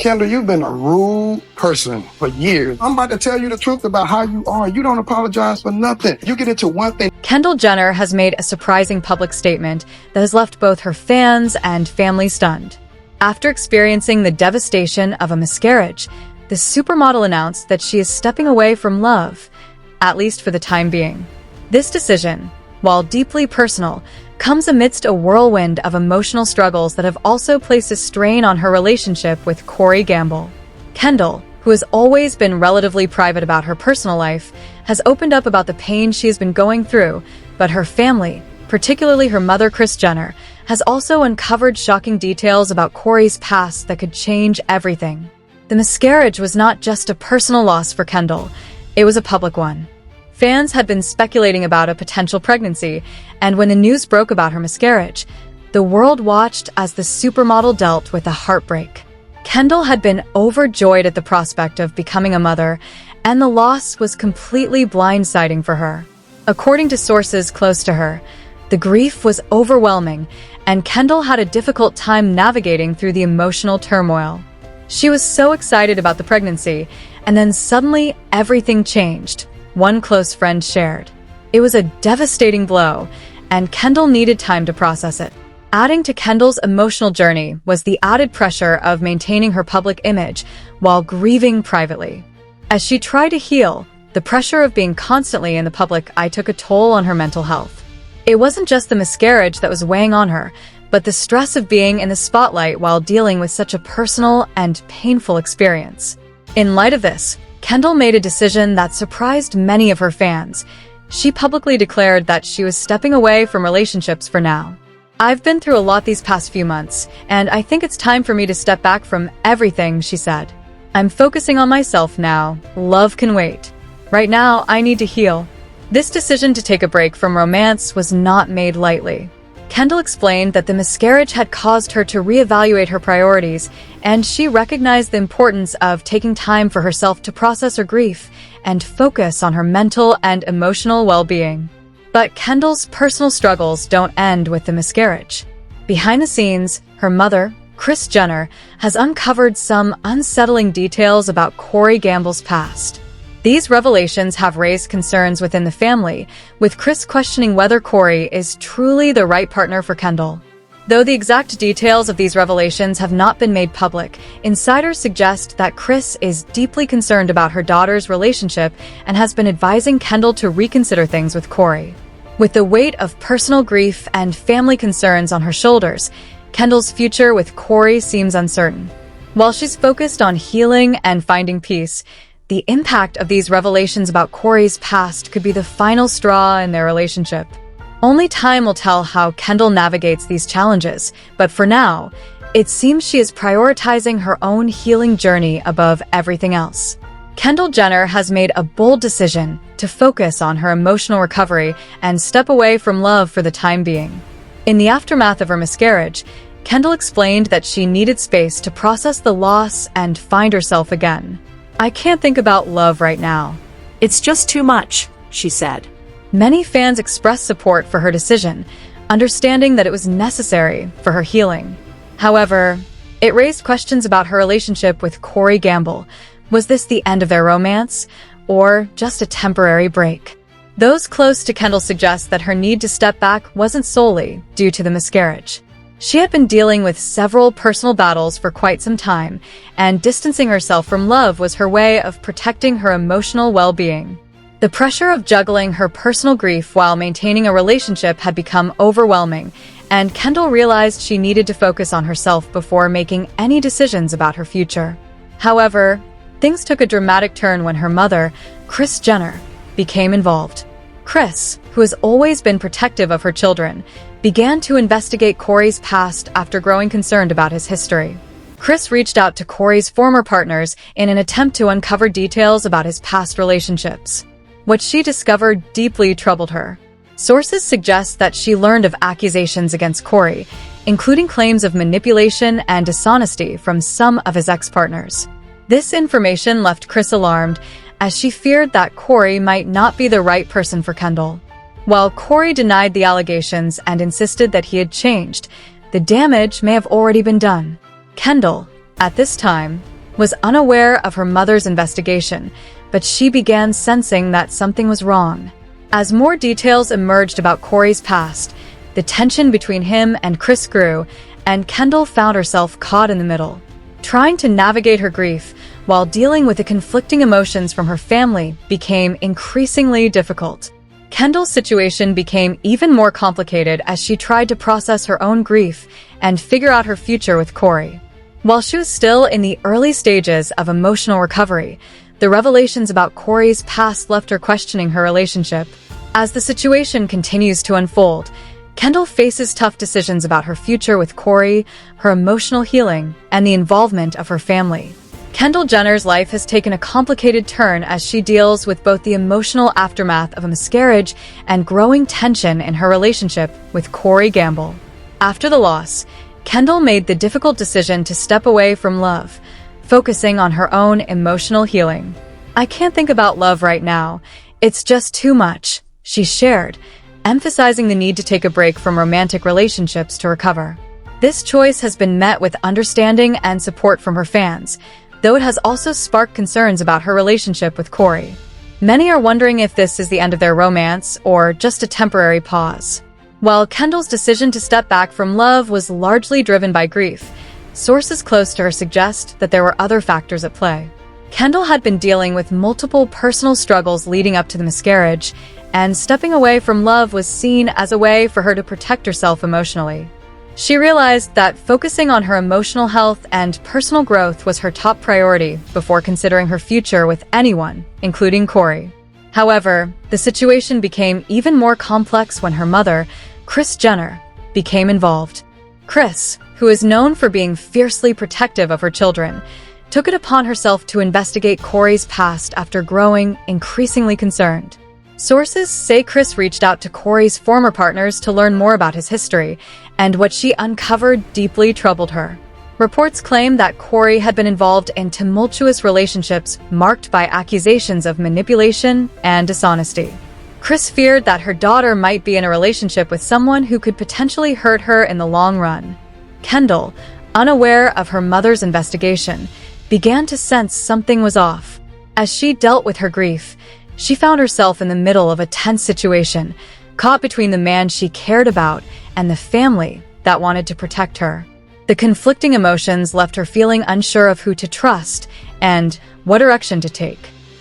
Kendall, you've been a rude person for years. I'm about to tell you the truth about how you are. You don't apologize for nothing. You get into one thing. Kendall Jenner has made a surprising public statement that has left both her fans and family stunned. After experiencing the devastation of a miscarriage, the supermodel announced that she is stepping away from love, at least for the time being. This decision, while deeply personal, comes amidst a whirlwind of emotional struggles that have also placed a strain on her relationship with Corey Gamble. Kendall, who has always been relatively private about her personal life, has opened up about the pain she has been going through, but her family, particularly her mother Kris Jenner, has also uncovered shocking details about Corey's past that could change everything. The miscarriage was not just a personal loss for Kendall, it was a public one. Fans had been speculating about a potential pregnancy, and when the news broke about her miscarriage, the world watched as the supermodel dealt with a heartbreak. Kendall had been overjoyed at the prospect of becoming a mother, and the loss was completely blindsiding for her. According to sources close to her, the grief was overwhelming, and Kendall had a difficult time navigating through the emotional turmoil. She was so excited about the pregnancy, and then suddenly everything changed. One close friend shared. It was a devastating blow, and Kendall needed time to process it. Adding to Kendall's emotional journey was the added pressure of maintaining her public image while grieving privately. As she tried to heal, the pressure of being constantly in the public eye took a toll on her mental health. It wasn't just the miscarriage that was weighing on her, but the stress of being in the spotlight while dealing with such a personal and painful experience. In light of this, Kendall made a decision that surprised many of her fans. She publicly declared that she was stepping away from relationships for now. "I've been through a lot these past few months, and I think it's time for me to step back from everything," she said. "I'm focusing on myself now. Love can wait. Right now, I need to heal." This decision to take a break from romance was not made lightly. Kendall explained that the miscarriage had caused her to reevaluate her priorities, and she recognized the importance of taking time for herself to process her grief and focus on her mental and emotional well-being. But Kendall's personal struggles don't end with the miscarriage. Behind the scenes, her mother, Kris Jenner, has uncovered some unsettling details about Corey Gamble's past. These revelations have raised concerns within the family, with Kris questioning whether Corey is truly the right partner for Kendall. Though the exact details of these revelations have not been made public, insiders suggest that Kris is deeply concerned about her daughter's relationship and has been advising Kendall to reconsider things with Corey. With the weight of personal grief and family concerns on her shoulders, Kendall's future with Corey seems uncertain. While she's focused on healing and finding peace, the impact of these revelations about Corey's past could be the final straw in their relationship. Only time will tell how Kendall navigates these challenges, but for now, it seems she is prioritizing her own healing journey above everything else. Kendall Jenner has made a bold decision to focus on her emotional recovery and step away from love for the time being. In the aftermath of her miscarriage, Kendall explained that she needed space to process the loss and find herself again. "I can't think about love right now. It's just too much," she said. Many fans expressed support for her decision, understanding that it was necessary for her healing. However, it raised questions about her relationship with Corey Gamble. Was this the end of their romance, or just a temporary break? Those close to Kendall suggest that her need to step back wasn't solely due to the miscarriage. She had been dealing with several personal battles for quite some time, and distancing herself from love was her way of protecting her emotional well-being. The pressure of juggling her personal grief while maintaining a relationship had become overwhelming, and Kendall realized she needed to focus on herself before making any decisions about her future. However, things took a dramatic turn when her mother, Kris Jenner, became involved. Kris, who has always been protective of her children, began to investigate Corey's past after growing concerned about his history. Kris reached out to Corey's former partners in an attempt to uncover details about his past relationships. What she discovered deeply troubled her. Sources suggest that she learned of accusations against Corey, including claims of manipulation and dishonesty from some of his ex-partners. This information left Kris alarmed, as she feared that Corey might not be the right person for Kendall. While Corey denied the allegations and insisted that he had changed, the damage may have already been done. Kendall, at this time, was unaware of her mother's investigation, but she began sensing that something was wrong. As more details emerged about Corey's past, the tension between him and Kris grew, and Kendall found herself caught in the middle. Trying to navigate her grief while dealing with the conflicting emotions from her family became increasingly difficult. Kendall's situation became even more complicated as she tried to process her own grief and figure out her future with Corey. While she was still in the early stages of emotional recovery, the revelations about Corey's past left her questioning her relationship. As the situation continues to unfold, Kendall faces tough decisions about her future with Corey, her emotional healing, and the involvement of her family. Kendall Jenner's life has taken a complicated turn as she deals with both the emotional aftermath of a miscarriage and growing tension in her relationship with Corey Gamble. After the loss, Kendall made the difficult decision to step away from love, focusing on her own emotional healing. "I can't think about love right now. It's just too much," she shared, emphasizing the need to take a break from romantic relationships to recover. This choice has been met with understanding and support from her fans, though it has also sparked concerns about her relationship with Corey. Many are wondering if this is the end of their romance or just a temporary pause. While Kendall's decision to step back from love was largely driven by grief, sources close to her suggest that there were other factors at play. Kendall had been dealing with multiple personal struggles leading up to the miscarriage, and stepping away from love was seen as a way for her to protect herself emotionally. She realized that focusing on her emotional health and personal growth was her top priority before considering her future with anyone, including Corey. However, the situation became even more complex when her mother, Kris Jenner, became involved. Kris, who is known for being fiercely protective of her children, took it upon herself to investigate Corey's past after growing increasingly concerned. Sources say Kris reached out to Corey's former partners to learn more about his history, and what she uncovered deeply troubled her. Reports claim that Corey had been involved in tumultuous relationships marked by accusations of manipulation and dishonesty. Kris feared that her daughter might be in a relationship with someone who could potentially hurt her in the long run. Kendall, unaware of her mother's investigation, began to sense something was off. As she dealt with her grief, she found herself in the middle of a tense situation, caught between the man she cared about and the family that wanted to protect her. The conflicting emotions left her feeling unsure of who to trust and what direction to take.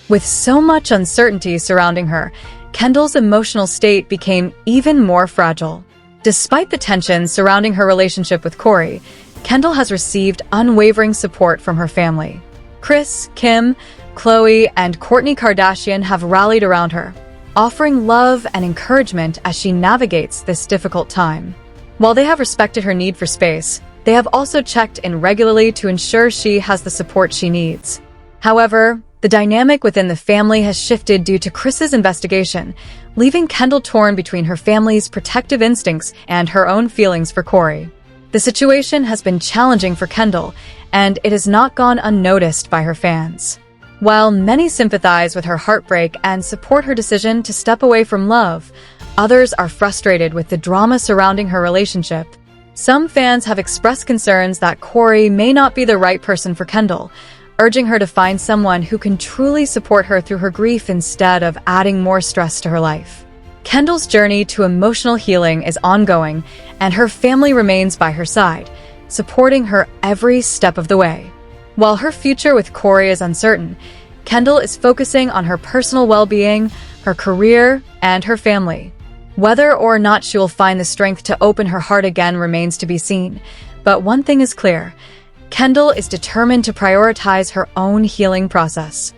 With so much uncertainty surrounding her, Kendall's emotional state became even more fragile. Despite the tension surrounding her relationship with Corey, Kendall has received unwavering support from her family. Kris, Kim, Khloe, and Kourtney Kardashian have rallied around her, offering love and encouragement as she navigates this difficult time. While they have respected her need for space, they have also checked in regularly to ensure she has the support she needs. However, the dynamic within the family has shifted due to Kris's investigation, leaving Kendall torn between her family's protective instincts and her own feelings for Corey. The situation has been challenging for Kendall, and it has not gone unnoticed by her fans. While many sympathize with her heartbreak and support her decision to step away from love, others are frustrated with the drama surrounding her relationship. Some fans have expressed concerns that Corey may not be the right person for Kendall, urging her to find someone who can truly support her through her grief instead of adding more stress to her life. Kendall's journey to emotional healing is ongoing, and her family remains by her side, supporting her every step of the way. While her future with Corey is uncertain, Kendall is focusing on her personal well-being, her career, and her family. Whether or not she will find the strength to open her heart again remains to be seen, but one thing is clear: Kendall is determined to prioritize her own healing process.